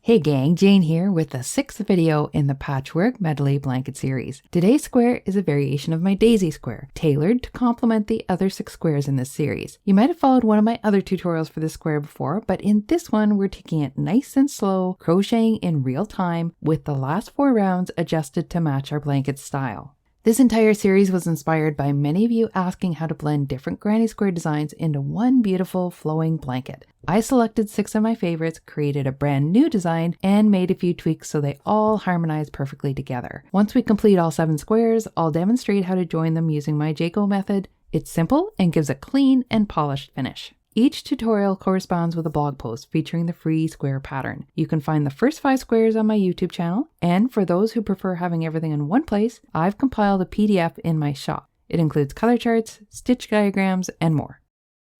Hey gang, Jane here with the 6th video in the Patchwork Medley blanket series. Today's square is a variation of my daisy square, tailored to complement the other 6 squares in this series. You might have followed one of my other tutorials for this square before, but in this one we're taking it nice and slow, crocheting in real time with the last 4 rounds adjusted to match our blanket style. This entire series was inspired by many of you asking how to blend different granny square designs into one beautiful flowing blanket. I selected 6 of my favorites, created a brand new design, and made a few tweaks so they all harmonize perfectly together. Once we complete all 7 squares, I'll demonstrate how to join them using my Jade method. It's simple and gives a clean and polished finish. Each tutorial corresponds with a blog post featuring the free square pattern. You can find the first 5 squares on my YouTube channel, and for those who prefer having everything in one place, I've compiled a PDF in my shop. It includes color charts, stitch diagrams, and more.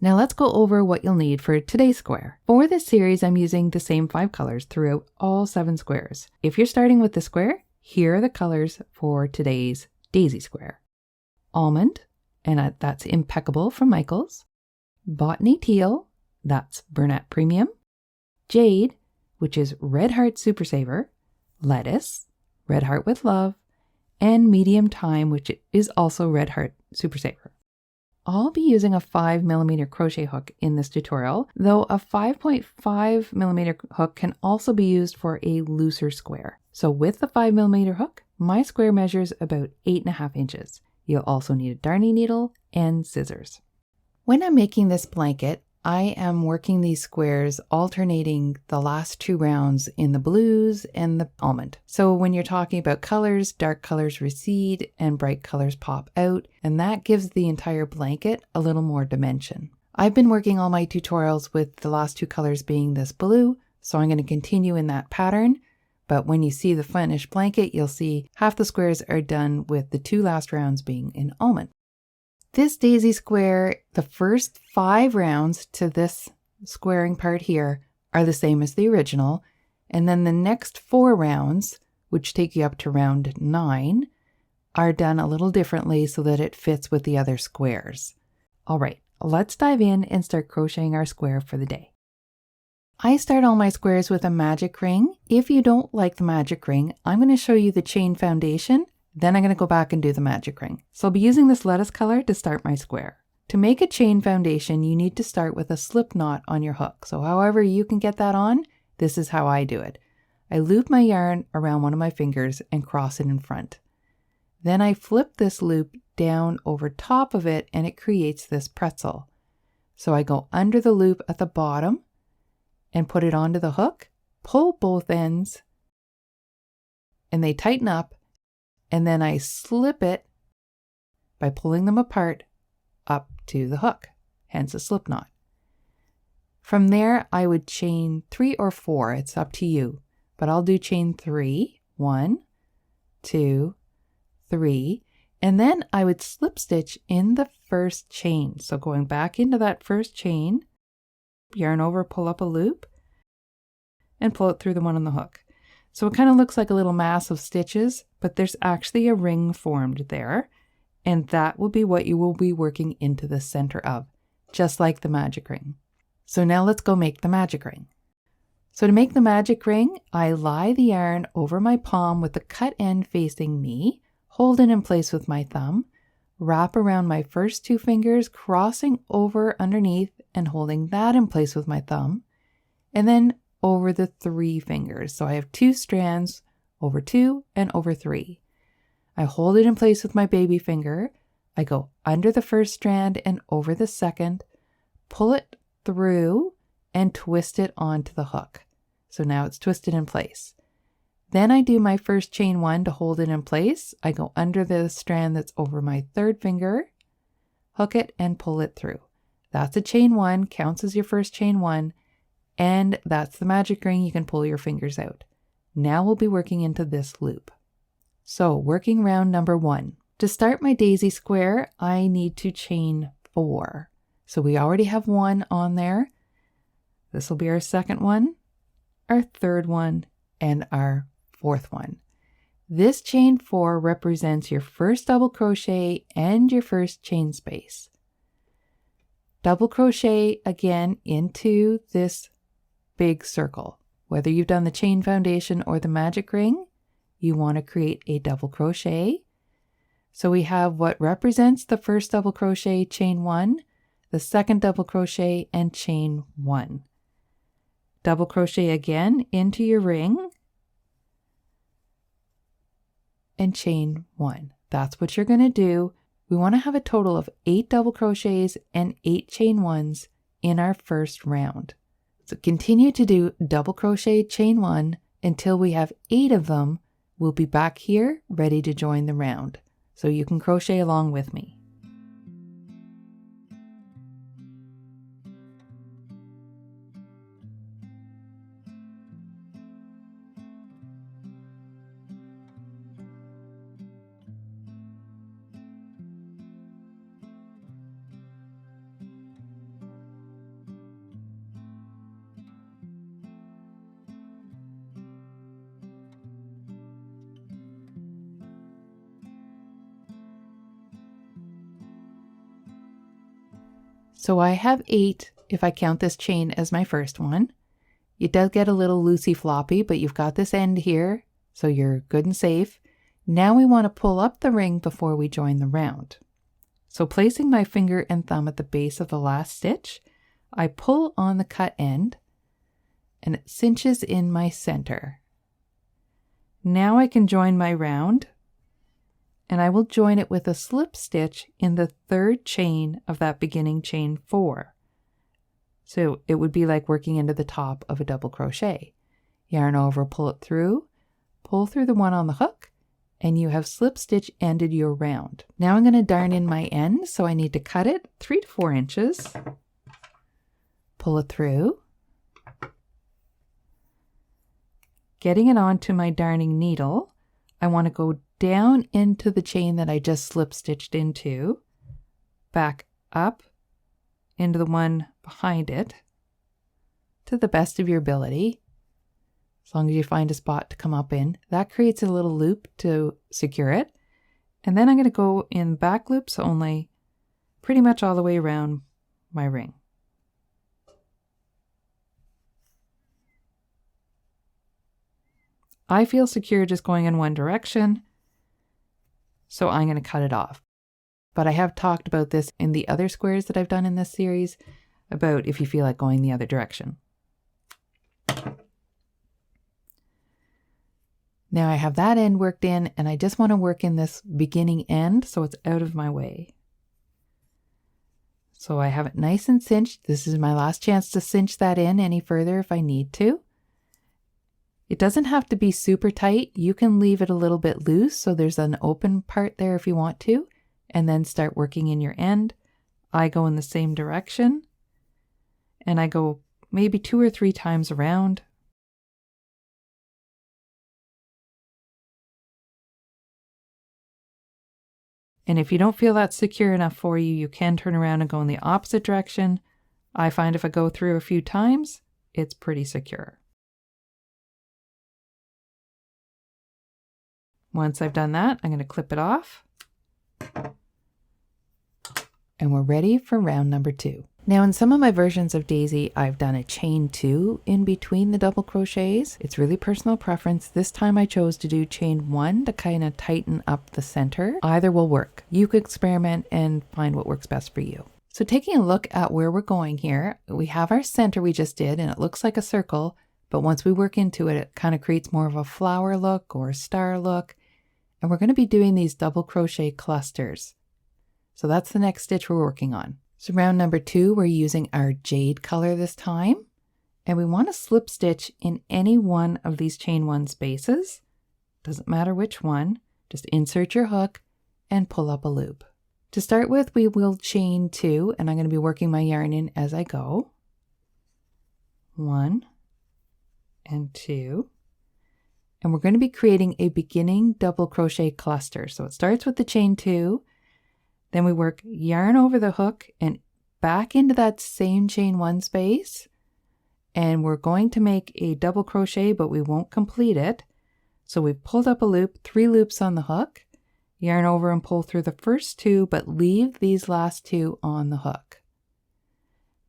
Now let's go over what you'll need for today's square. For this series, I'm using the same 5 colors throughout all 7 squares. If you're starting with the square, here are the colors for today's daisy square. Almond, and that's Impeccable from Michaels. Botany Teal, that's Bernat Premium. Jade, which is Red Heart Super Saver. Lettuce, Red Heart with Love. And Medium Thyme, which is also Red Heart Super Saver. I'll be using a 5mm crochet hook in this tutorial, though a 5.5mm hook can also be used for a looser square. So with the 5mm hook, my square measures about 8.5 inches. You'll also need a darning needle and scissors. When I'm making this blanket, I am working these squares alternating the last 2 rounds in the blues and the almond. So when you're talking about colors, dark colors recede and bright colors pop out, and that gives the entire blanket a little more dimension. I've been working all my tutorials with the last 2 colors being this blue, so I'm going to continue in that pattern. But when you see the finished blanket, you'll see half the squares are done with the 2 last rounds being in almond. This daisy square, the first 5 rounds to this squaring part here are the same as the original, and then the next 4 rounds, which take you up to round 9, are done a little differently so that it fits with the other squares. All right, let's dive in and start crocheting our square for the day. I start all my squares with a magic ring. If you don't like the magic ring, I'm going to show you the chain foundation. Then I'm going to go back and do the magic ring. So I'll be using this lettuce color to start my square. To make a chain foundation, you need to start with a slip knot on your hook. So however you can get that on, this is how I do it. I loop my yarn around one of my fingers and cross it in front. Then I flip this loop down over top of it and it creates this pretzel. So I go under the loop at the bottom and put it onto the hook, pull both ends, and they tighten up. And then I slip it by pulling them apart up to the hook, hence a slip knot. From there, I would chain 3 or 4, it's up to you, but I'll do chain 3, 1, 2, 3, and then I would slip stitch in the first chain. So going back into that first chain, yarn over, pull up a loop, and pull it through the one on the hook. So it kind of looks like a little mass of stitches, but there's actually a ring formed there, and that will be what you will be working into the center of, just like the magic ring. So now let's go make the magic ring. So to make the magic ring, I lie the yarn over my palm with the cut end facing me, hold it in place with my thumb, wrap around my first 2 fingers, crossing over underneath and holding that in place with my thumb, and then over the 3 fingers. So I have 2 strands, over 2 and over 3. I hold it in place with my baby finger. I go under the first strand and over the second, pull it through and twist it onto the hook. So now it's twisted in place. Then I do my first chain 1 to hold it in place. I go under the strand that's over my 3rd finger, hook it and pull it through. That's a chain 1, counts as your first chain 1. And that's the magic ring. You can pull your fingers out. Now we'll be working into this loop. So working round number 1. To start my daisy square, I need to chain 4. So we already have 1 on there. This will be our second one, our third one, and our 4th one. This chain 4 represents your first double crochet and your first chain space. Double crochet again into this big circle. Whether you've done the chain foundation or the magic ring, you want to create a double crochet. So we have what represents the first double crochet, chain 1, the second double crochet, and chain 1. Double crochet again into your ring and chain 1. That's what you're going to do. We want to have a total of 8 double crochets and 8 chain 1s in our first round. So continue to do double crochet, chain 1 until we have 8 of them. We'll be back here ready to join the round. So you can crochet along with me. So I have 8 if I count this chain as my first one. It does get a little loosey floppy, but you've got this end here, so you're good and safe. Now we want to pull up the ring before we join the round. So placing my finger and thumb at the base of the last stitch, I pull on the cut end and it cinches in my center. Now I can join my round, and I will join it with a slip stitch in the 3rd chain of that beginning chain 4. So it would be like working into the top of a double crochet. Yarn over, pull it through, pull through the one on the hook, and you have slip stitch ended your round. Now I'm going to darn in my end, so I need to cut it 3 to 4 inches, pull it through, getting it onto my darning needle. I want to go down into the chain that I just slip stitched into, back up into the one behind it to the best of your ability, as long as you find a spot to come up in. That creates a little loop to secure it. And then I'm going to go in back loops only, pretty much all the way around my ring. I feel secure just going in one direction, so I'm going to cut it off. But I have talked about this in the other squares that I've done in this series, about if you feel like going the other direction. Now I have that end worked in, and I just want to work in this beginning end so it's out of my way. So I have it nice and cinched. This is my last chance to cinch that in any further if I need to. It doesn't have to be super tight. You can leave it a little bit loose so there's an open part there if you want to, and then start working in your end. I go in the same direction, and I go maybe 2 or 3 times around. And if you don't feel that's secure enough for you, you can turn around and go in the opposite direction. I find if I go through a few times, it's pretty secure. Once I've done that, I'm going to clip it off. And we're ready for round number 2. Now in some of my versions of Daisy, I've done a chain 2 in between the double crochets. It's really personal preference. This time I chose to do chain 1 to kind of tighten up the center. Either will work. You could experiment and find what works best for you. So taking a look at where we're going here, we have our center we just did, and it looks like a circle, but once we work into it, it kind of creates more of a flower look or a star look. And we're going to be doing these double crochet clusters. So that's the next stitch we're working on. So round number 2, we're using our Jade color this time. And we want to slip stitch in any one of these chain 1 spaces. Doesn't matter which one. Just insert your hook and pull up a loop. To start with, we will chain 2, and I'm going to be working my yarn in as I go. 1 and 2. And we're going to be creating a beginning double crochet cluster. So it starts with the chain 2, then we work yarn over the hook and back into that same chain 1 space, and we're going to make a double crochet, but we won't complete it. So we've pulled up a loop, 3 loops on the hook, yarn over and pull through the first 2, but leave these last 2 on the hook.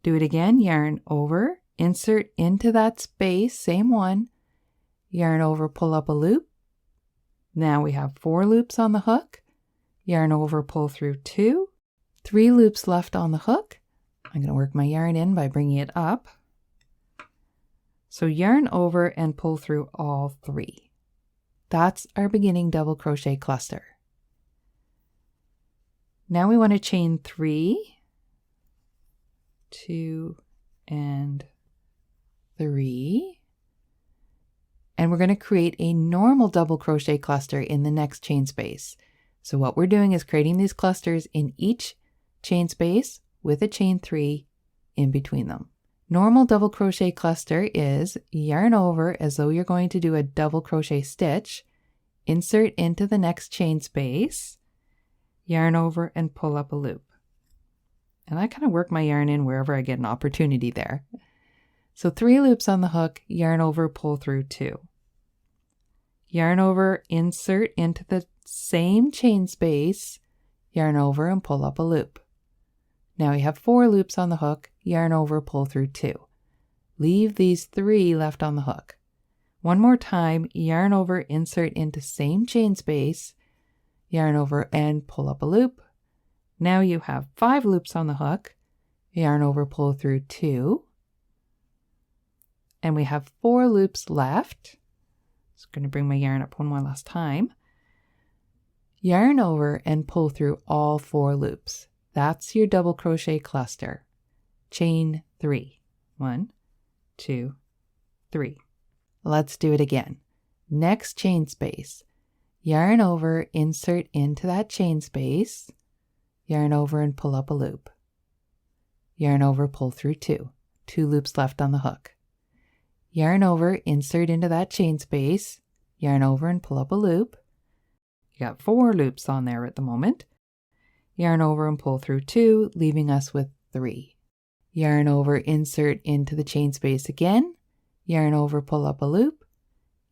Do it again, yarn over insert into that space, same one, yarn over, pull up a loop. Now we have 4 loops on the hook, yarn over, pull through 2, 3 loops left on the hook. I'm going to work my yarn in by bringing it up. So yarn over and pull through all 3. That's our beginning double crochet cluster. Now we want to chain 3, 2, and 3. And we're going to create a normal double crochet cluster in the next chain space. So what we're doing is creating these clusters in each chain space with a chain 3 in between them. Normal double crochet cluster is yarn over as though you're going to do a double crochet stitch, insert into the next chain space, yarn over and pull up a loop. And I kind of work my yarn in wherever I get an opportunity there. So 3 loops on the hook, yarn over, pull through 2. Yarn over, insert into the same chain space, yarn over and pull up a loop. Now we have 4 loops on the hook, yarn over, pull through 2. Leave these 3 left on the hook. One more time, yarn over, insert into same chain space, yarn over and pull up a loop. Now you have 5 loops on the hook, yarn over, pull through 2. And we have 4 loops left. Just going to bring my yarn up one more last time. Yarn over and pull through all 4 loops. That's your double crochet cluster. Chain 3. 1, 2, 3. Let's do it again. Next chain space. Yarn over, insert into that chain space. Yarn over and pull up a loop. Yarn over, pull through 2. 2 loops left on the hook. Yarn over, insert into that chain space, yarn over and pull up a loop. You got 4 loops on there at the moment. Yarn over and pull through 2, leaving us with 3. Yarn over, insert into the chain space again, yarn over, pull up a loop,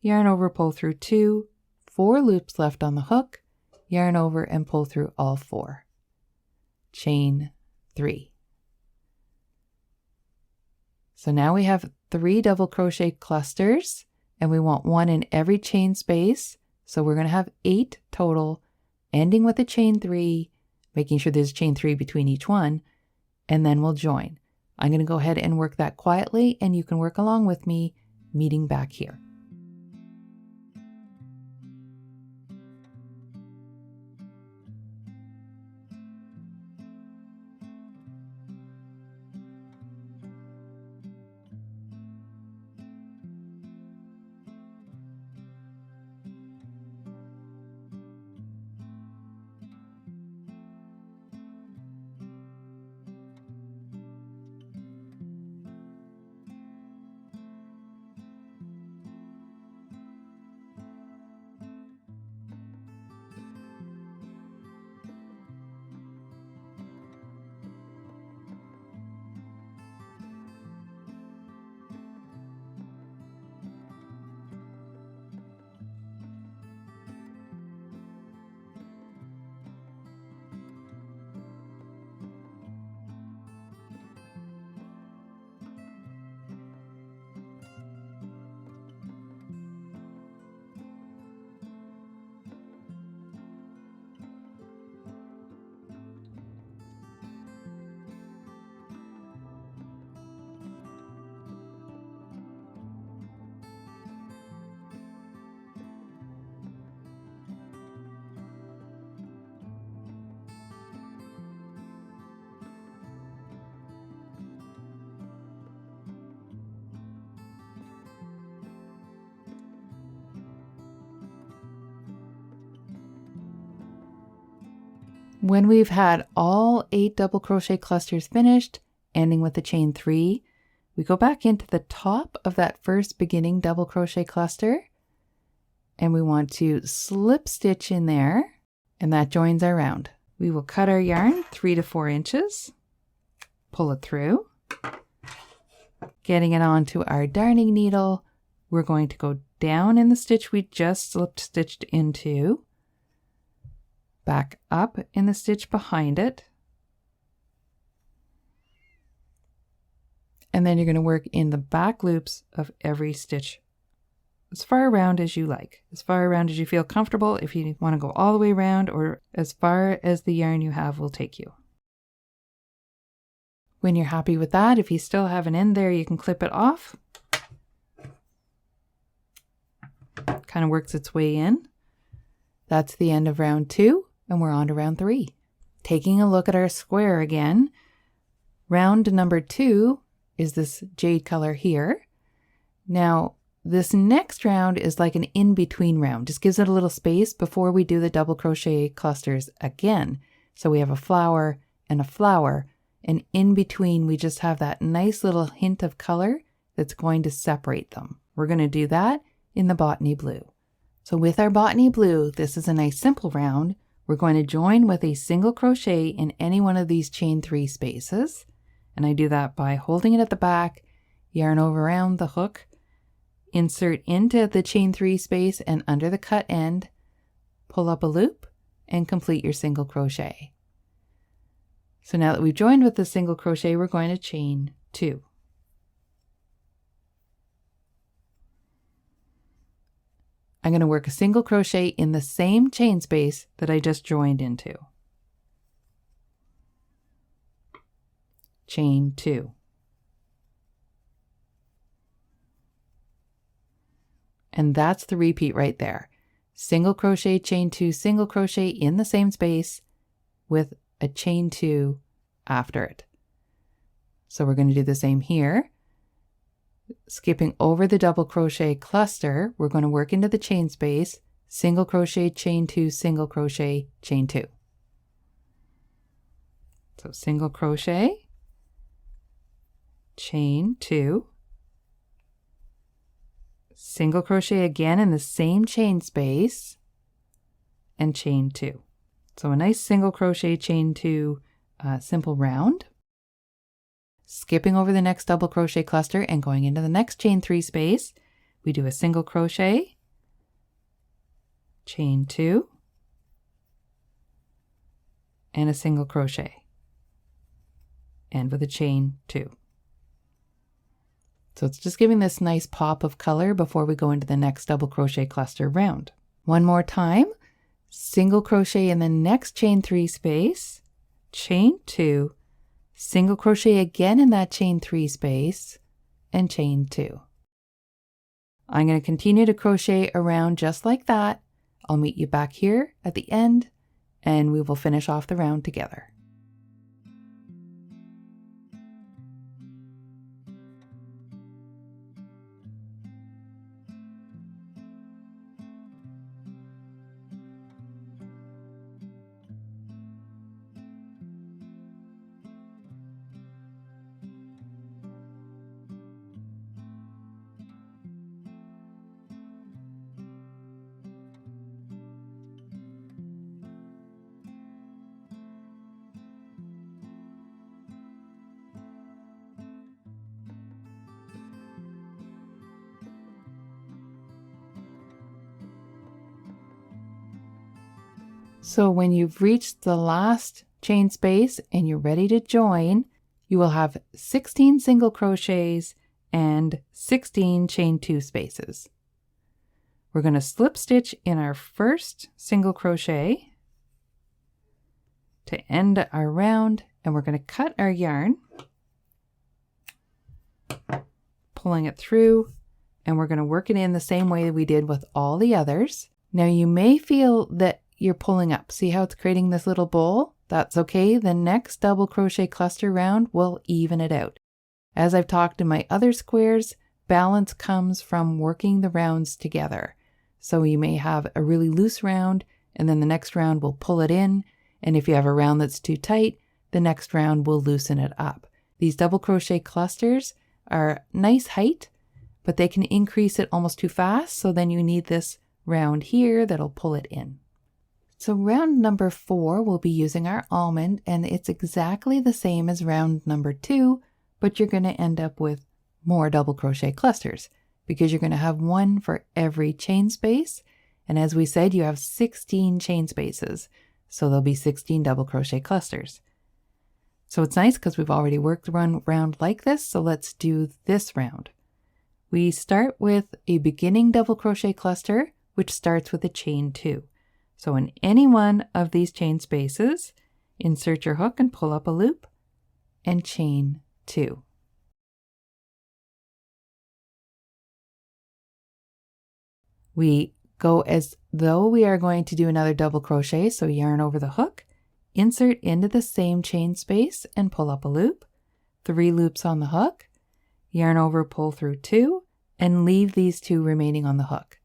yarn over, pull through 2, 4 loops left on the hook, yarn over and pull through all 4. Chain 3. So now we have 3 double crochet clusters and we want 1 in every chain space. So we're going to have 8 total, ending with a chain 3, making sure there's a chain 3 between each one, and then we'll join. I'm going to go ahead and work that quietly and you can work along with me, meeting back here. When we've had all 8 double crochet clusters finished, ending with a chain 3, we go back into the top of that first beginning double crochet cluster and we want to slip stitch in there, and that joins our round. We will cut our yarn 3 to 4 inches, pull it through, getting it onto our darning needle. We're going to go down in the stitch we just slip stitched into, back up in the stitch behind it, And then you're going to work in the back loops of every stitch as far around as you like, as far around as you feel comfortable. If you want to go all the way around, or as far as the yarn you have will take you. When you're happy with that, if you still have an end there, you can clip it off. Kind of works its way in. That's the end of round 2, and we're on to round 3. Taking a look at our square again, round number 2 is this jade color here. Now, this next round is like an in-between round. Just gives it a little space before we do the double crochet clusters again. So we have a flower, and in between we just have that nice little hint of color that's going to separate them. We're going to do that in the Botany blue. So with our Botany blue, this is a nice simple round. We're going to join with a single crochet in any one of these chain 3 spaces. And I do that by holding it at the back, yarn over around the hook, insert into the chain 3 space and under the cut end, pull up a loop, and complete your single crochet. So now that we've joined with the single crochet, we're going to chain 2. I'm going to work a single crochet in the same chain space that I just joined into. Chain 2. And that's the repeat right there. Single crochet, chain 2, single crochet in the same space with a chain 2 after it. So we're going to do the same here. Skipping over the double crochet cluster, we're going to work into the chain space, single crochet, chain 2, single crochet, chain 2. So single crochet, chain 2, single crochet again in the same chain space, and chain 2. So a nice single crochet, chain 2 simple round. Skipping over the next double crochet cluster and going into the next chain 3 space, we do a single crochet, chain 2, and a single crochet, and with a chain 2. So it's just giving this nice pop of color before we go into the next double crochet cluster round. One more time, single crochet in the next chain 3 space, chain 2, single crochet again in that chain 3 space, and chain 2. I'm going to continue to crochet around just like that. I'll meet you back here at the end, and we will finish off the round together. So when you've reached the last chain space and you're ready to join, you will have 16 single crochets and 16 chain 2 spaces. We're going to slip stitch in our first single crochet to end our round, and we're going to cut our yarn, pulling it through, and we're going to work it in the same way that we did with all the others. Now you may feel that you're pulling up. See how it's creating this little bowl? That's okay. The next double crochet cluster round will even it out. As I've talked in my other squares, balance comes from working the rounds together. So you may have a really loose round, and then the next round will pull it in. And if you have a round that's too tight, the next round will loosen it up. These double crochet clusters are nice height, but they can increase it almost too fast. So then you need this round here that'll pull it in. So round number 4, we'll be using our almond, and it's exactly the same as round number 2, but you're going to end up with more double crochet clusters because you're going to have one for every chain space. And as we said, you have 16 chain spaces, so there'll be 16 double crochet clusters. So it's nice because we've already worked one round like this. So let's do this round. We start with a beginning double crochet cluster, which starts with a chain 2. So in any one of these chain spaces, insert your hook and pull up a loop and chain 2. We go as though we are going to do another double crochet, so yarn over the hook, insert into the same chain space and pull up a loop, 3 loops on the hook, yarn over, pull through 2, and leave these 2 remaining on the hook.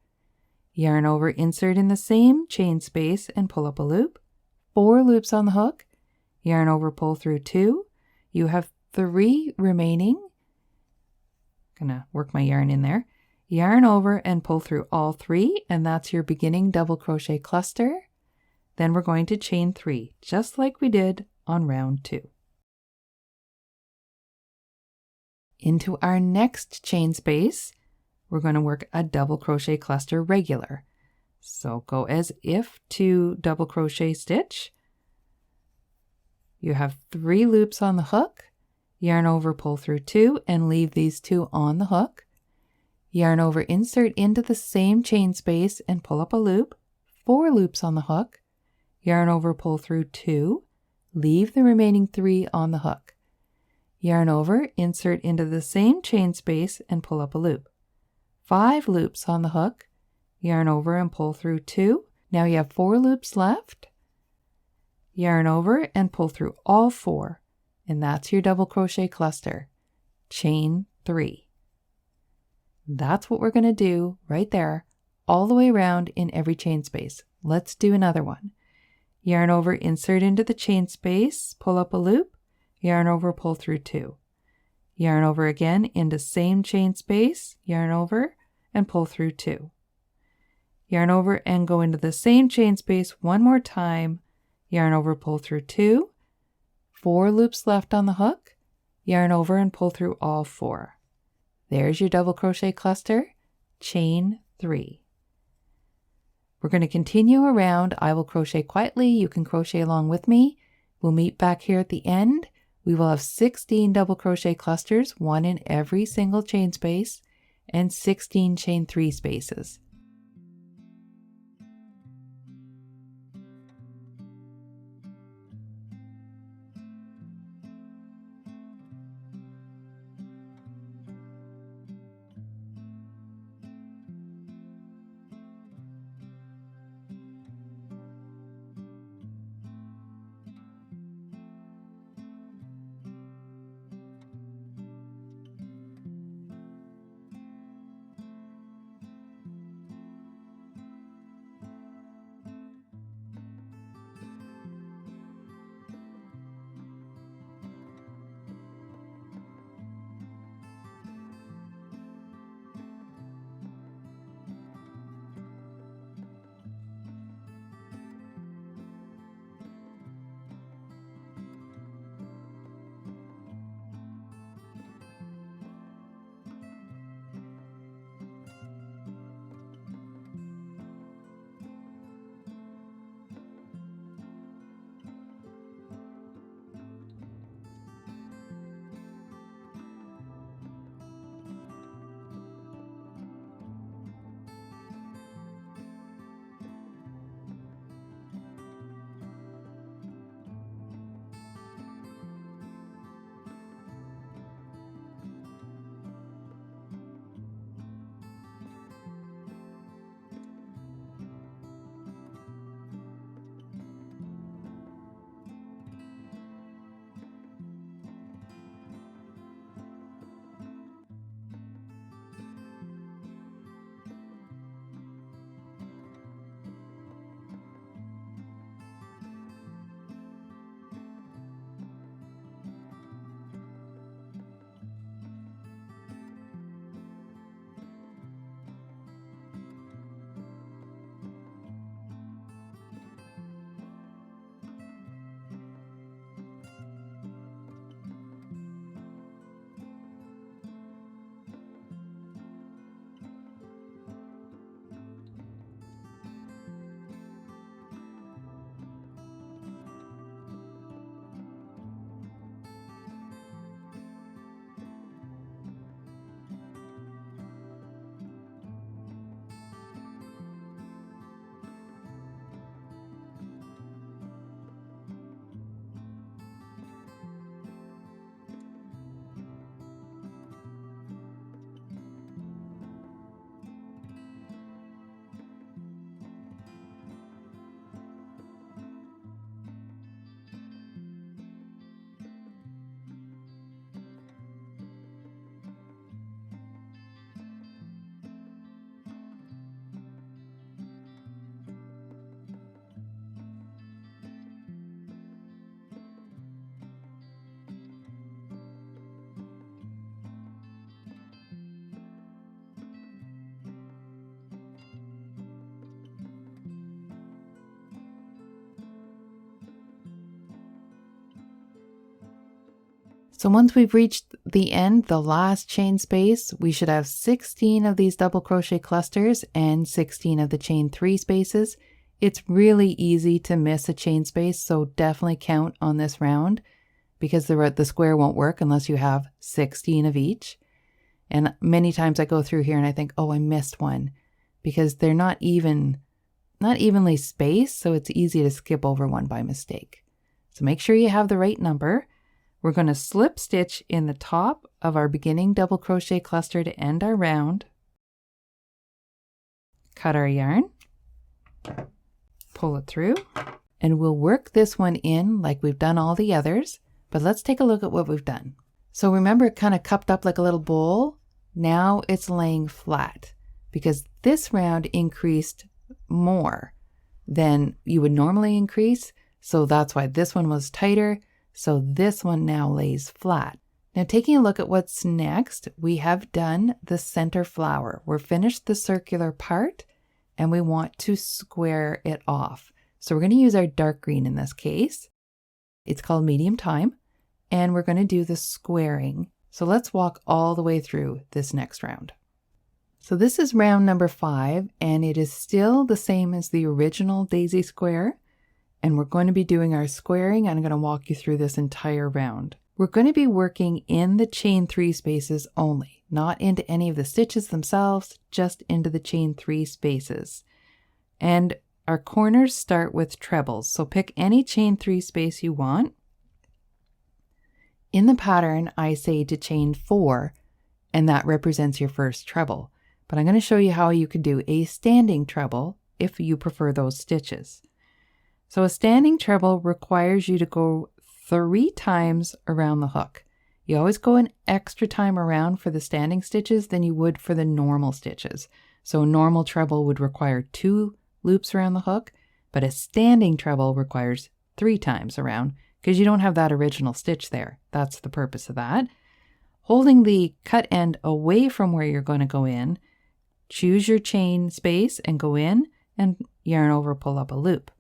Yarn over, insert in the same chain space and pull up a loop, 4 loops on the hook, yarn over, pull through 2. You have 3 remaining. Gonna work my yarn in there. Yarn over and pull through all 3, and that's your beginning double crochet cluster. Then we're going to chain 3, just like we did on round 2. Into our next chain space, we're going to work a double crochet cluster regular. So go as if to double crochet stitch. You have 3 loops on the hook, yarn over, pull through 2, and leave these 2 on the hook. Yarn over, insert into the same chain space and pull up a loop, 4 loops on the hook, yarn over, pull through 2, leave the remaining 3 on the hook. Yarn over, insert into the same chain space and pull up a loop. 5 loops on the hook, yarn over and pull through 2. Now you have 4 loops left. Yarn over and pull through all 4, and that's your double crochet cluster. Chain 3. That's what we're going to do right there, all the way around in every chain space. Let's do another one. Yarn over, insert into the chain space, pull up a loop, yarn over, pull through 2. Yarn over again into same chain space, yarn over, and pull through 2. Yarn over and go into the same chain space one more time, yarn over, pull through 2. 4 loops left on the hook, yarn over and pull through all 4. There's your double crochet cluster, chain 3. We're going to continue around. I will crochet quietly. You can crochet along with me. We'll meet back here at the end. We will have 16 double crochet clusters, 1 in every single chain space, and 16 chain 3 spaces. So once we've reached the end, the last chain space, we should have 16 of these double crochet clusters and 16 of the chain 3 spaces. It's really easy to miss a chain space, so definitely count on this round because the square won't work unless you have 16 of each. And many times I go through here and I think, oh, I missed one, because they're not evenly spaced, so it's easy to skip over one by mistake. So make sure you have the right number. We're going to slip stitch in the top of our beginning double crochet cluster to end our round. Cut our yarn, pull it through, and we'll work this one in like we've done all the others, but let's take a look at what we've done. So remember, it kind of cupped up like a little bowl. Now it's laying flat because this round increased more than you would normally increase. So that's why this one was tighter. So this one now lays flat. Now taking a look at what's next, we have done the center flower. We're finished the circular part and we want to square it off. So we're going to use our dark green in this case. It's called medium thyme, and we're going to do the squaring. So let's walk all the way through this next round. So this is round number 5, and it is still the same as the original daisy square. And we're going to be doing our squaring. I'm going to walk you through this entire round. We're going to be working in the chain 3 spaces only, not into any of the stitches themselves, just into the chain 3 spaces. And our corners start with trebles. So pick any chain 3 space you want. In the pattern, I say to chain 4, and that represents your first treble. But I'm going to show you how you can do a standing treble if you prefer those stitches. So a standing treble requires you to go 3 times around the hook. You always go an extra time around for the standing stitches than you would for the normal stitches. So a normal treble would require 2 loops around the hook, but a standing treble requires 3 times around because you don't have that original stitch there. That's the purpose of that. Holding the cut end away from where you're going to go in, choose your chain space and go in and yarn over, pull up a loop.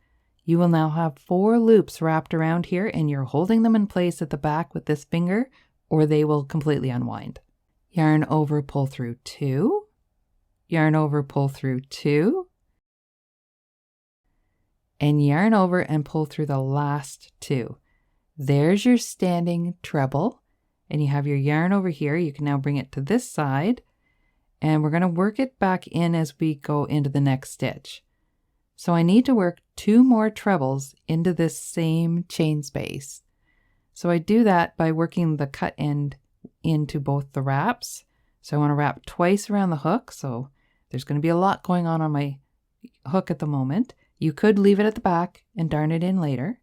You will now have 4 loops wrapped around here, and you're holding them in place at the back with this finger or they will completely unwind. Yarn over, pull through 2, yarn over, pull through 2, and yarn over and pull through the last 2. There's your standing treble, and you have your yarn over here. You can now bring it to this side, and we're going to work it back in as we go into the next stitch. So I need to work 2 more trebles into this same chain space. So I do that by working the cut end into both the wraps. So I want to wrap twice around the hook. So there's going to be a lot going on my hook at the moment. You could leave it at the back and darn it in later.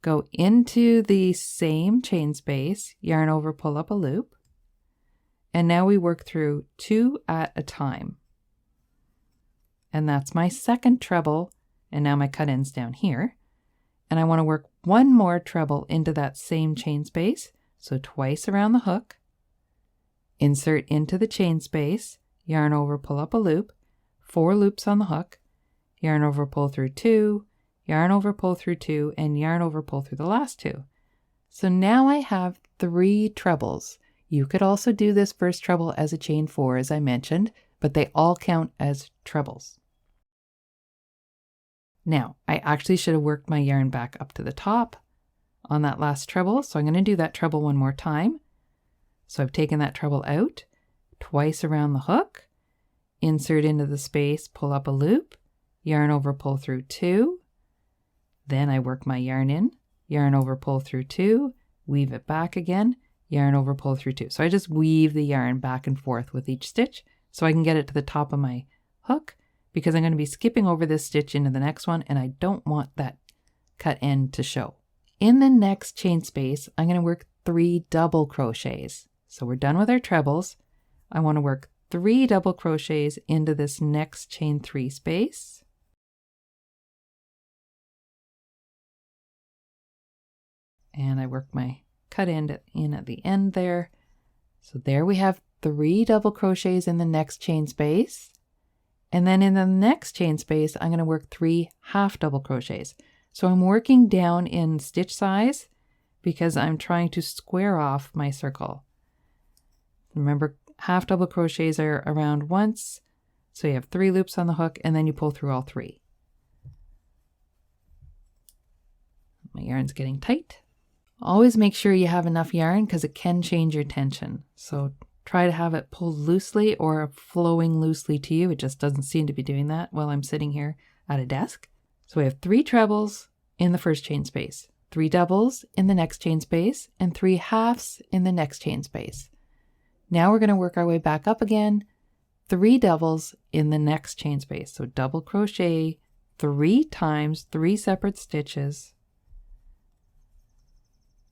Go into the same chain space, yarn over, pull up a loop. And now we work through 2 at a time. And that's my second treble, and now my cut end's down here. And I want to work 1 more treble into that same chain space, so twice around the hook. Insert into the chain space, yarn over, pull up a loop, 4 loops on the hook, yarn over, pull through 2, yarn over, pull through 2, and yarn over, pull through the last 2. So now I have 3 trebles. You could also do this first treble as a chain 4, as I mentioned, but they all count as trebles. Now, I actually should have worked my yarn back up to the top on that last treble, so I'm going to do that treble 1 more time. So I've taken that treble out, twice around the hook, insert into the space, pull up a loop, yarn over, pull through 2, then I work my yarn in, yarn over, pull through 2, weave it back again, yarn over, pull through 2. So I just weave the yarn back and forth with each stitch so I can get it to the top of my hook, because I'm going to be skipping over this stitch into the next one, and I don't want that cut end to show. In the next chain space, I'm going to work 3 double crochets. So we're done with our trebles. I want to work 3 double crochets into this next chain 3 space. And I work my cut end in at the end there. So there we have 3 double crochets in the next chain space. And then in the next chain space, I'm going to work 3 half double crochets. So I'm working down in stitch size because I'm trying to square off my circle. Remember, half double crochets are around once, so you have 3 loops on the hook, and then you pull through all 3. My yarn's getting tight. Always make sure you have enough yarn because it can change your tension. So try to have it pulled loosely or flowing loosely to you. It just doesn't seem to be doing that while I'm sitting here at a desk. So we have 3 trebles in the first chain space, 3 doubles in the next chain space, and 3 halves in the next chain space. Now we're going to work our way back up again, 3 doubles in the next chain space. So double crochet 3 times 3 separate stitches,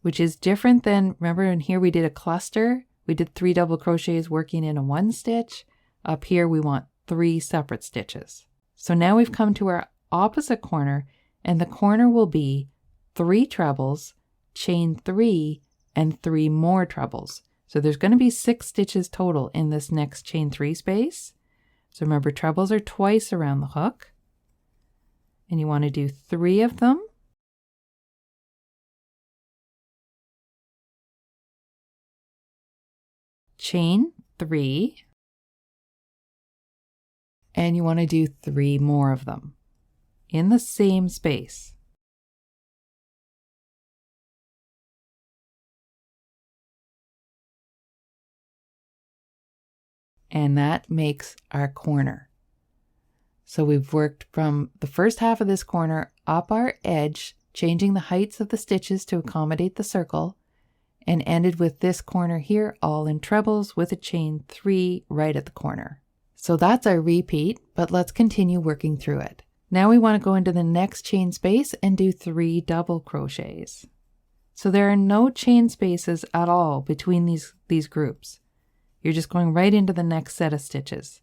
which is different than, remember in here we did a cluster. We did 3 double crochets working in a 1 stitch. Up here we want 3 separate stitches. So now we've come to our opposite corner, and the corner will be 3 trebles, chain 3, and 3 more trebles. So there's going to be 6 stitches total in this next chain 3 space. So remember, trebles are twice around the hook, and you want to do 3 of them. Chain 3, and you want to do 3 more of them in the same space. And that makes our corner. So we've worked from the first half of this corner up our edge, changing the heights of the stitches to accommodate the circle, and ended with this corner here all in trebles with a chain 3 right at the corner. So that's our repeat, but let's continue working through it. Now we want to go into the next chain space and do 3 double crochets. So there are no chain spaces at all between these groups. You're just going right into the next set of stitches.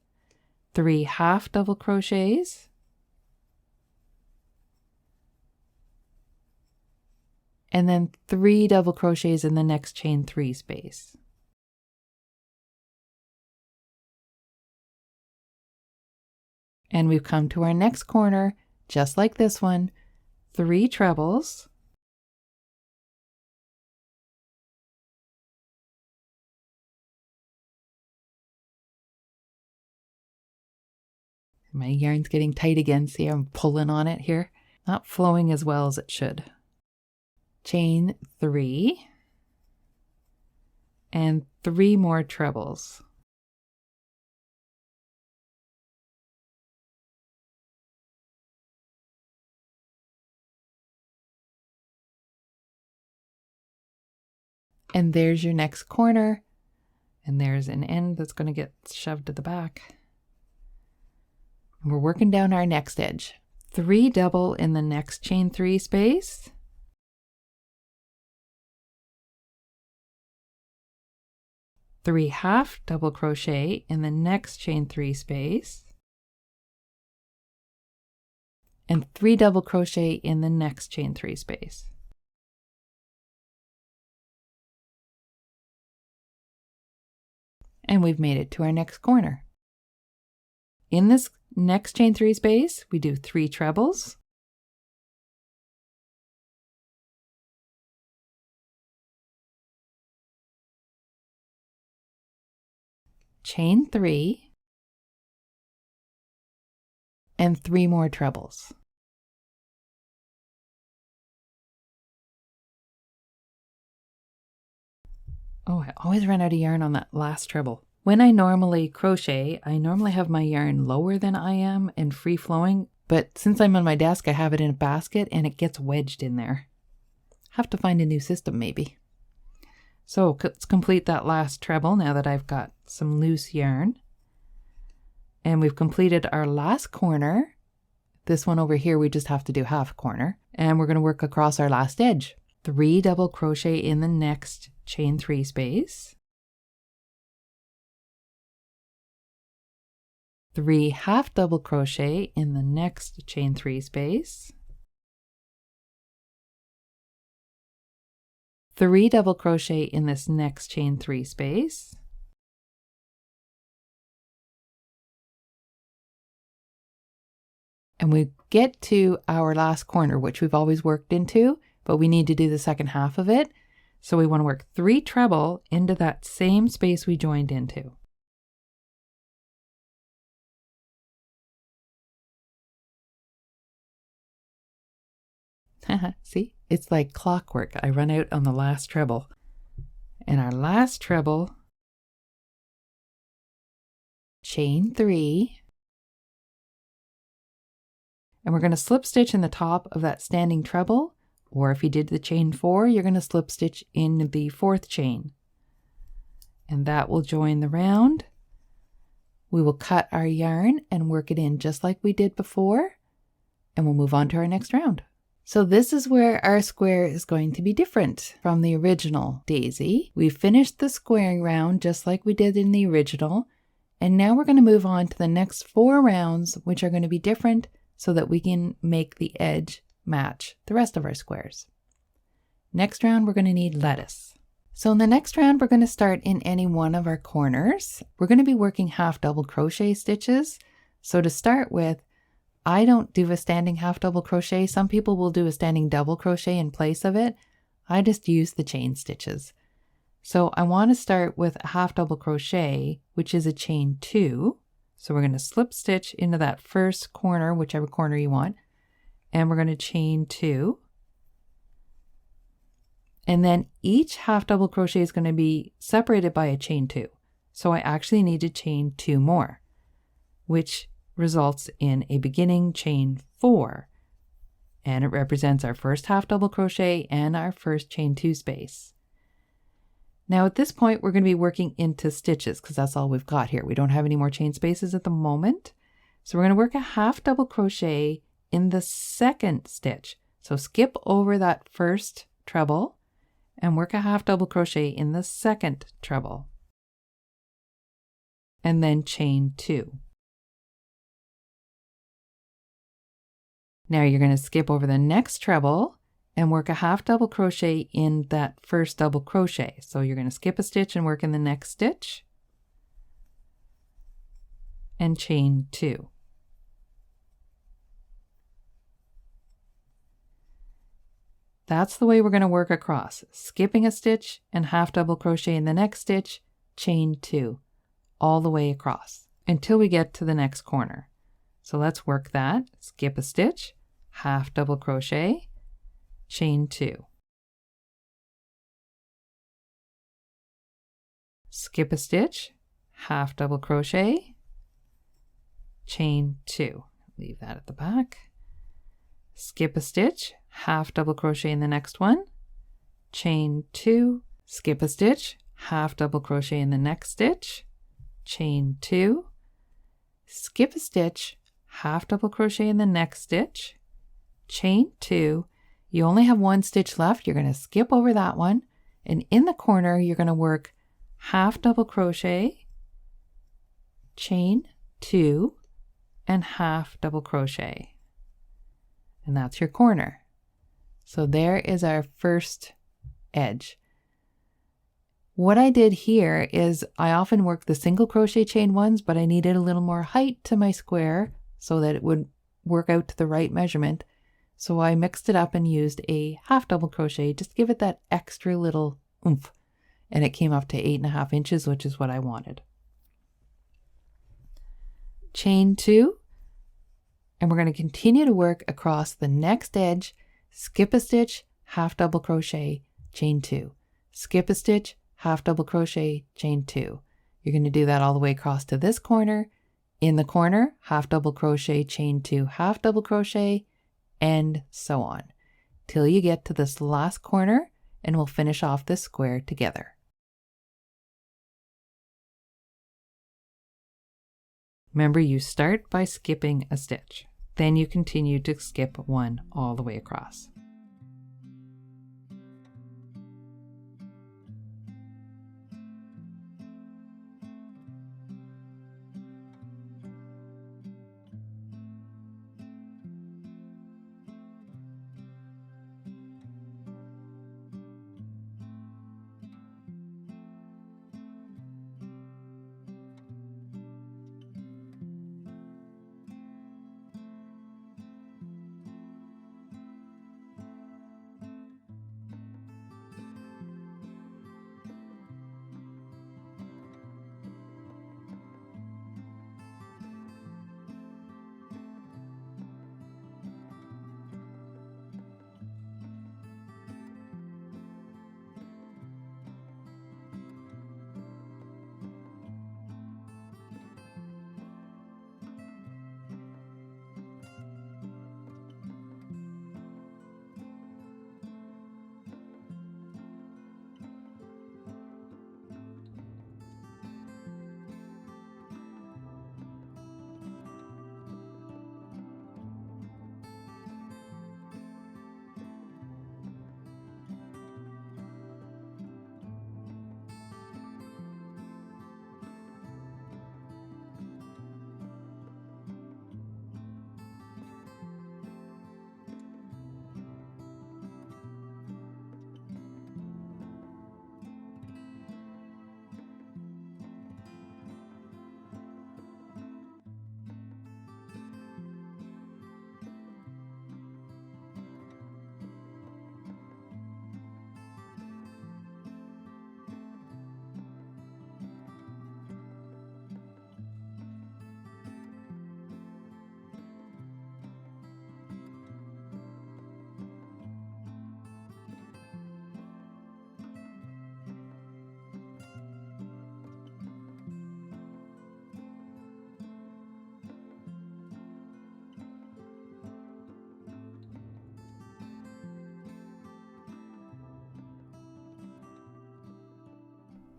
3 half double crochets, and then 3 double crochets in the next chain 3 space. And we've come to our next corner, just like this one, 3 trebles, my yarn's getting tight again. See, I'm pulling on it here. Not flowing as well as it should. Chain 3, and 3 more trebles. And there's your next corner, and there's an end that's going to get shoved to the back. And we're working down our next edge. 3 double in the next chain 3 space. Three half double crochet in the next chain 3 space, and 3 double crochet in the next chain 3 space. And we've made it to our next corner. In this next chain 3 space, we do 3 trebles, chain 3, and 3 more trebles. Oh, I always run out of yarn on that last treble. When I normally crochet, I normally have my yarn lower than I am and free flowing, but since I'm on my desk, I have it in a basket and it gets wedged in there. Have to find a new system maybe. So let's complete that last treble now that I've got some loose yarn. And we've completed our last corner. This one over here, we just have to do half corner. And we're going to work across our last edge. 3 double crochet in the next chain 3 space. 3 half double crochet in the next chain 3 space. 3 double crochet in this next chain 3 space. And we get to our last corner, which we've always worked into, but we need to do the second half of it. So we want to work 3 treble into that same space we joined into. See, it's like clockwork. I run out on the last treble. And our last treble, chain 3, and we're going to slip stitch in the top of that standing treble, or if you did the chain 4, you're going to slip stitch in the 4th chain. And that will join the round. We will cut our yarn and work it in just like we did before, and we'll move on to our next round. So this is where our square is going to be different from the original daisy. We finished the squaring round just like we did in the original, and now we're going to move on to the next 4 rounds, which are going to be different so that we can make the edge match the rest of our squares. Next round, we're going to need lettuce. So in the next round, we're going to start in any one of our corners. We're going to be working half double crochet stitches. So to start with, I don't do a standing half double crochet. Some people will do a standing double crochet in place of it. I just use the chain stitches. So I want to start with a half double crochet, which is a chain 2. So we're going to slip stitch into that first corner, whichever corner you want, and we're going to chain 2. And then each half double crochet is going to be separated by a chain 2. So I actually need to chain 2 more, which results in a beginning chain 4, and it represents our first half double crochet and our first chain 2 space. Now at this point we're going to be working into stitches because that's all we've got here. We don't have any more chain spaces at the moment. So we're going to work a half double crochet in the second stitch. So skip over that first treble and work a half double crochet in the second treble, and then chain 2. Now you're going to skip over the next treble and work a half double crochet in that first double crochet. So you're going to skip a stitch and work in the next stitch and chain 2. That's the way we're going to work across, skipping a stitch and half double crochet in the next stitch, chain 2, all the way across until we get to the next corner. So let's work that. Skip a stitch, half double crochet, chain 2. Skip a stitch, half double crochet, chain 2. Leave that at the back. Skip a stitch, half double crochet in the next one, chain 2, skip a stitch, half double crochet in the next stitch, chain 2, skip a stitch, half double crochet in the next stitch, chain 2. You only have 1 stitch left. You're going to skip over that one, and in the corner you're going to work half double crochet, chain 2, and half double crochet, and that's your corner. So there is our first edge. What I did here is I often work the single crochet chain ones, but I needed a little more height to my square so that it would work out to the right measurement. So I mixed it up and used a half double crochet, just to give it that extra little oomph. And it came up to 8.5 inches, which is what I wanted. Chain 2, and we're going to continue to work across the next edge, skip a stitch, half double crochet, chain 2, skip a stitch, half double crochet, chain 2. You're going to do that all the way across to this corner. In the corner, half double crochet, chain 2, half double crochet, and so on till you get to this last corner, and we'll finish off this square together. Remember, you start by skipping a stitch. Then you continue to skip 1 all the way across.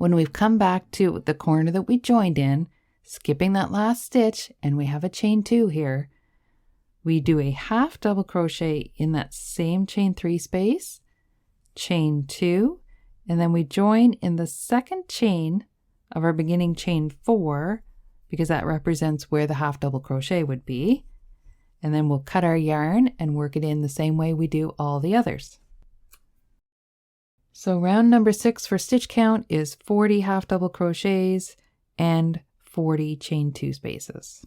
When we've come back to the corner that we joined in, skipping that last stitch, and we have a chain 2 here, we do a half double crochet in that same chain 3 space, chain 2, and then we join in the second chain of our beginning chain 4, because that represents where the half double crochet would be. And then we'll cut our yarn and work it in the same way we do all the others. So round number 6 for stitch count is 40 half double crochets and 40 chain 2 spaces.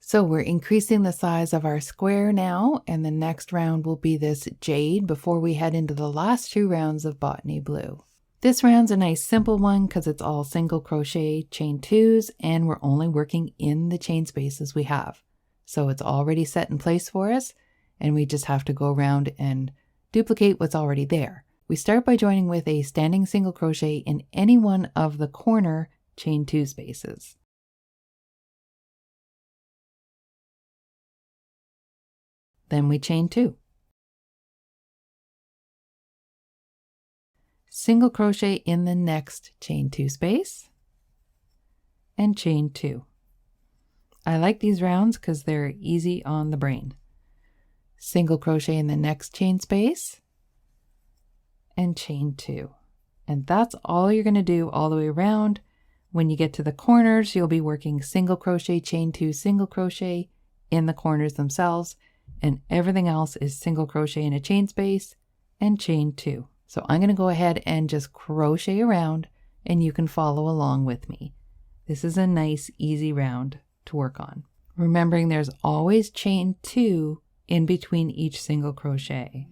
So we're increasing the size of our square now, and the next round will be this Jade before we head into the last 2 rounds of Botany Blue. This round's a nice simple one because it's all single crochet chain 2s, and we're only working in the chain spaces we have. So it's already set in place for us, and we just have to go around and duplicate what's already there. We start by joining with a standing single crochet in any one of the corner chain 2 spaces. Then we chain 2. Single crochet in the next chain 2 space and chain 2. I like these rounds because they're easy on the brain. Single crochet in the next chain space and chain 2. And that's all you're going to do all the way around. When you get to the corners, you'll be working single crochet, chain 2, single crochet in the corners themselves, and everything else is single crochet in a chain space and chain 2. So I'm going to go ahead and just crochet around, and you can follow along with me. This is a nice, easy round to work on. Remembering there's always chain 2 in between each single crochet.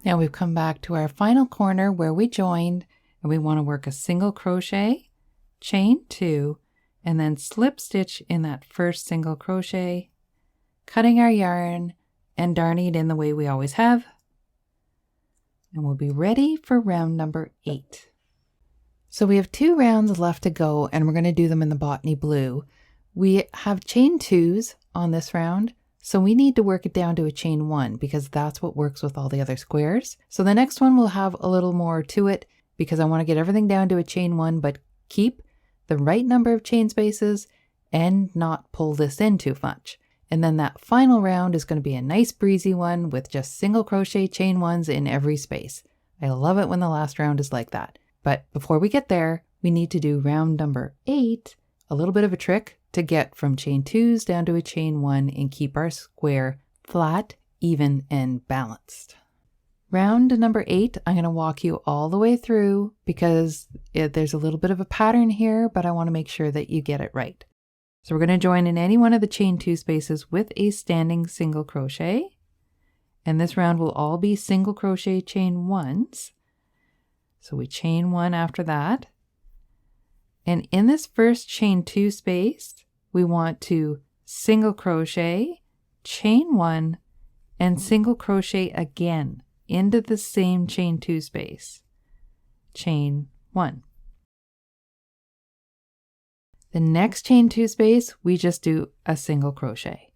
Now we've come back to our final corner where we joined, and we want to work a single crochet, chain 2, and then slip stitch in that first single crochet, cutting our yarn and darning it in the way we always have. And we'll be ready for round number 8. So we have 2 rounds left to go, and we're going to do them in the Botany Blue. We have chain 2s on this round, so we need to work it down to a chain 1 because that's what works with all the other squares. So the next one will have a little more to it because I want to get everything down to a chain 1, but keep the right number of chain spaces and not pull this in too much. And then that final round is going to be a nice breezy one with just single crochet chain ones in every space. I love it when the last round is like that. But before we get there, we need to do round number 8, a little bit of a trick to get from chain 2s down to a chain 1 and keep our square flat, even, and balanced. Round number 8, I'm going to walk you all the way through because there's a little bit of a pattern here, but I want to make sure that you get it right. So we're going to join in any one of the chain 2 spaces with a standing single crochet. And this round will all be single crochet chain 1s. So we chain 1 after that. And in this first chain 2 space, we want to single crochet, chain 1, and single crochet again into the same chain 2 space. Chain 1. The next chain 2 space, we just do a single crochet.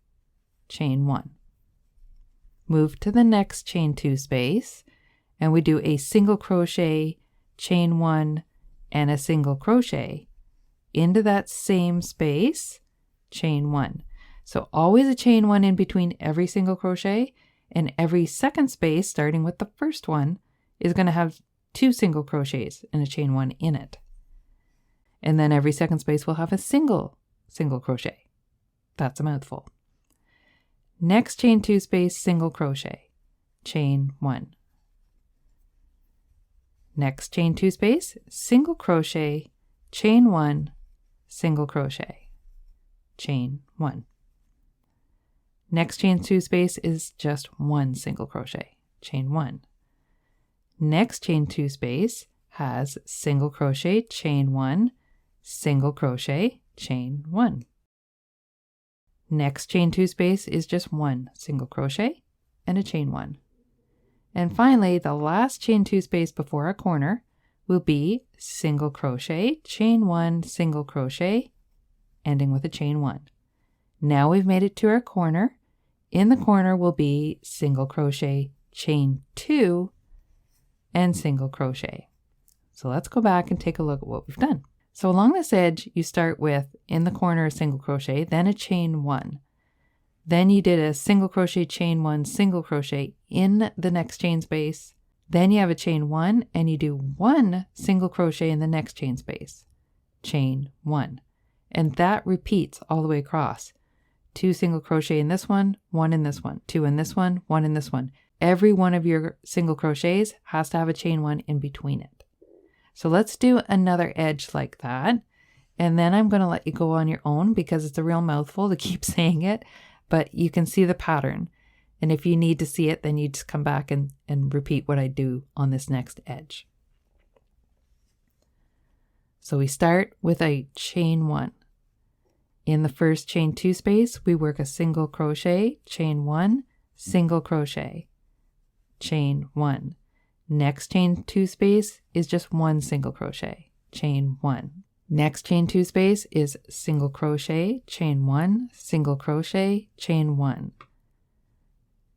Chain 1. Move to the next chain 2 space, and we do a single crochet, chain 1, and a single crochet into that same space, chain 1. So always a chain 1 in between every single crochet, and every second space, starting with the first one, is going to have 2 single crochets and a chain 1 in it. And then every second space will have a single crochet. That's a mouthful. Next chain 2 space, single crochet, chain 1. Next chain 2 space, single crochet, chain 1, single crochet, chain 1. Next chain 2 space is just 1 single crochet, chain 1. Next chain 2 space has single crochet, chain 1, single crochet, chain 1. Next chain 2 space is just 1 single crochet and a chain 1. And finally, the last chain 2 space before our corner will be single crochet, chain 1, single crochet, ending with a chain 1. Now we've made it to our corner. In the corner will be single crochet, chain 2, and single crochet. So let's go back and take a look at what we've done. So along this edge, you start with, in the corner, a single crochet, then a chain 1. Then you did a single crochet, chain 1, single crochet in the next chain space. Then you have a chain 1, and you do 1 single crochet in the next chain space. Chain 1. And that repeats all the way across. 2 single crochet in this one, 1 in this one, 2 in this one, 1 in this one. Every one of your single crochets has to have a chain 1 in between it. So let's do another edge like that. And then I'm going to let you go on your own because it's a real mouthful to keep saying it, but you can see the pattern. And if you need to see it, then you just come back and repeat what I do on this next edge. So we start with a chain 1. In the first chain 2 space, we work a single crochet, chain 1, single crochet, chain 1. Next chain 2 space is just 1 single crochet, chain 1. Next chain 2 space is single crochet, chain 1, single crochet, chain 1.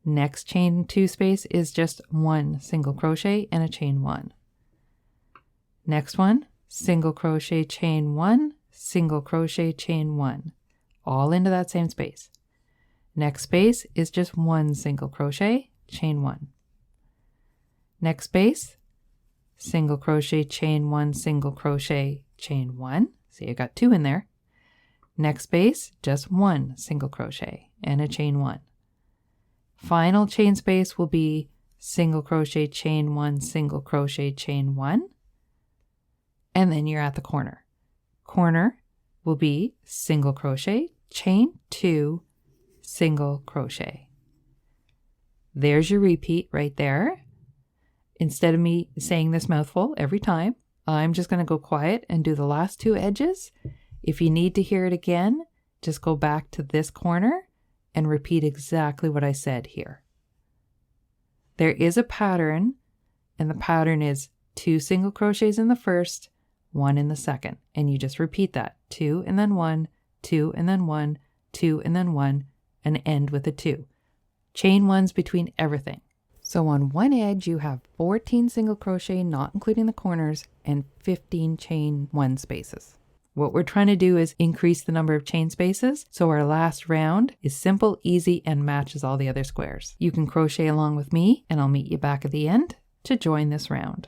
Next chain 2 space is just 1 single crochet and a chain 1. Next one, single crochet, chain 1, single crochet, chain 1, all into that same space. Next space is just 1 single crochet, chain 1. Next space, single crochet, chain 1, single crochet, chain 1. See, I got 2 in there. Next space, just 1 single crochet and a chain 1. Final chain space will be single crochet, chain 1, single crochet, chain 1. And then you're at the corner. Corner will be single crochet, chain 2, single crochet. There's your repeat right there. Instead of me saying this mouthful every time, I'm just going to go quiet and do the last 2 edges. If you need to hear it again, just go back to this corner and repeat exactly what I said here. There is a pattern, and the pattern is 2 single crochets in the first, 1 in the second, and you just repeat that. 2 and then 1, 2 and then 1, 2 and then 1, and end with a 2. Chain 1s between everything. So on one edge you have 14 single crochet, not including the corners, and 15 chain 1 spaces. What we're trying to do is increase the number of chain spaces so our last round is simple, easy, and matches all the other squares. You can crochet along with me and I'll meet you back at the end to join this round.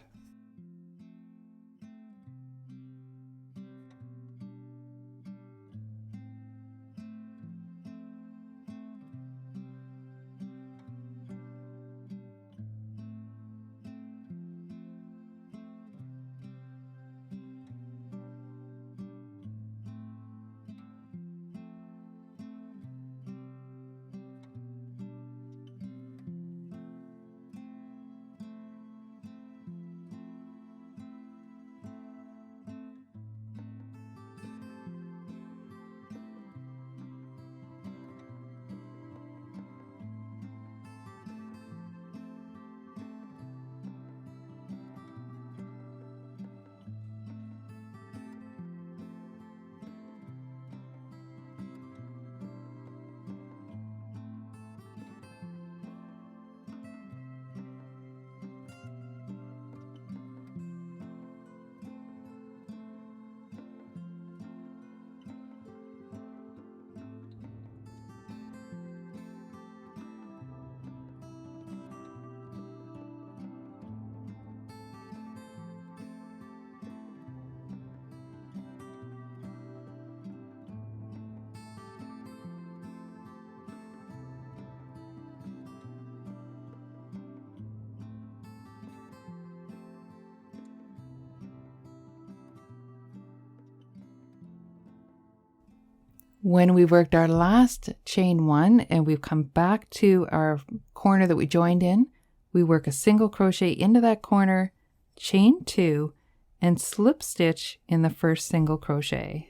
When we've worked our last chain one and we've come back to our corner that we joined in, we work a single crochet into that corner, chain 2, and slip stitch in the first single crochet.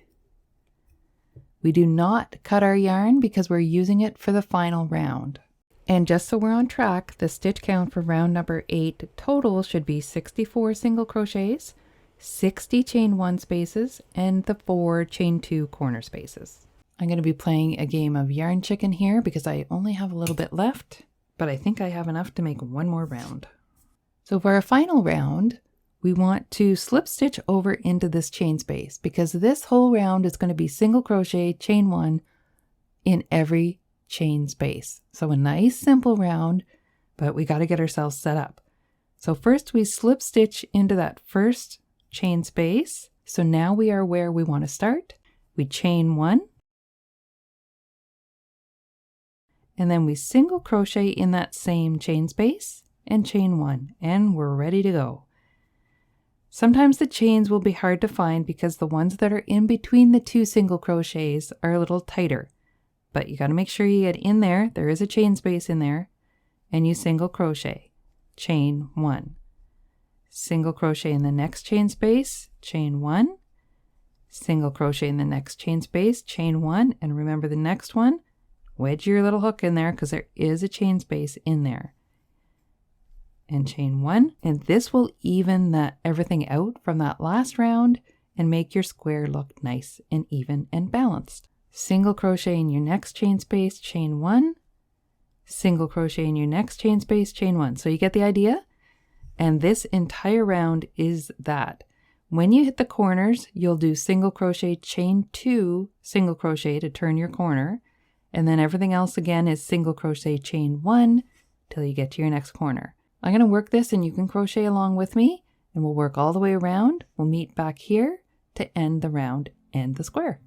We do not cut our yarn because we're using it for the final round. And just so we're on track, the stitch count for round number 8 total should be 64 single crochets, 60 chain 1 spaces, and the 4 chain 2 corner spaces. I'm going to be playing a game of yarn chicken here because I only have a little bit left, but I think I have enough to make one more round. So for our final round, we want to slip stitch over into this chain space because this whole round is going to be single crochet, chain 1 in every chain space. So a nice simple round, but we got to get ourselves set up. So first we slip stitch into that first chain space. So now we are where we want to start. We chain 1. And then we single crochet in that same chain space and chain 1, and we're ready to go. Sometimes the chains will be hard to find because the ones that are in between the 2 single crochets are a little tighter. But you got to make sure you get in there. There is a chain space in there, and you single crochet, chain 1. Single crochet in the next chain space, chain 1. Single crochet in the next chain space, chain 1, and remember the next one. Wedge your little hook in there because there is a chain space in there. And chain 1. And this will even everything out from that last round and make your square look nice and even and balanced. Single crochet in your next chain space, chain 1. Single crochet in your next chain space, chain 1. So you get the idea? And this entire round is that. When you hit the corners, you'll do single crochet, chain 2, single crochet to turn your corner. And then everything else again is single crochet, chain 1 till you get to your next corner. I'm going to work this and you can crochet along with me and we'll work all the way around. We'll meet back here to end the round and the square.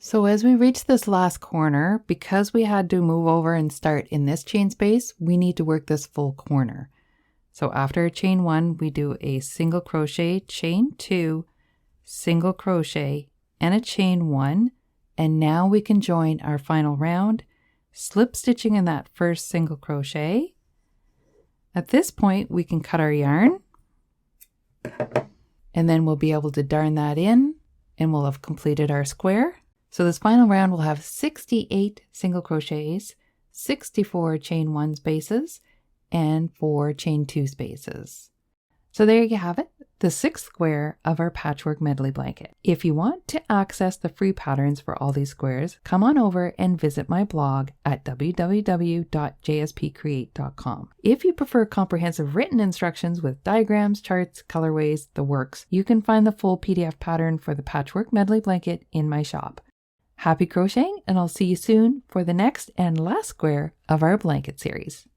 So as we reach this last corner, because we had to move over and start in this chain space, we need to work this full corner. So after chain 1, we do a single crochet, chain 2, single crochet, and a chain 1. And now we can join our final round, slip stitching in that first single crochet. At this point, we can cut our yarn, and then we'll be able to darn that in, and we'll have completed our square. So this final round will have 68 single crochets, 64 chain 1 spaces, and 4 chain 2 spaces. So there you have it, the 6th square of our Patchwork Medley blanket. If you want to access the free patterns for all these squares, come on over and visit my blog at www.jspcreate.com. If you prefer comprehensive written instructions with diagrams, charts, colorways, the works, you can find the full PDF pattern for the Patchwork Medley blanket in my shop. Happy crocheting, and I'll see you soon for the next and last square of our blanket series.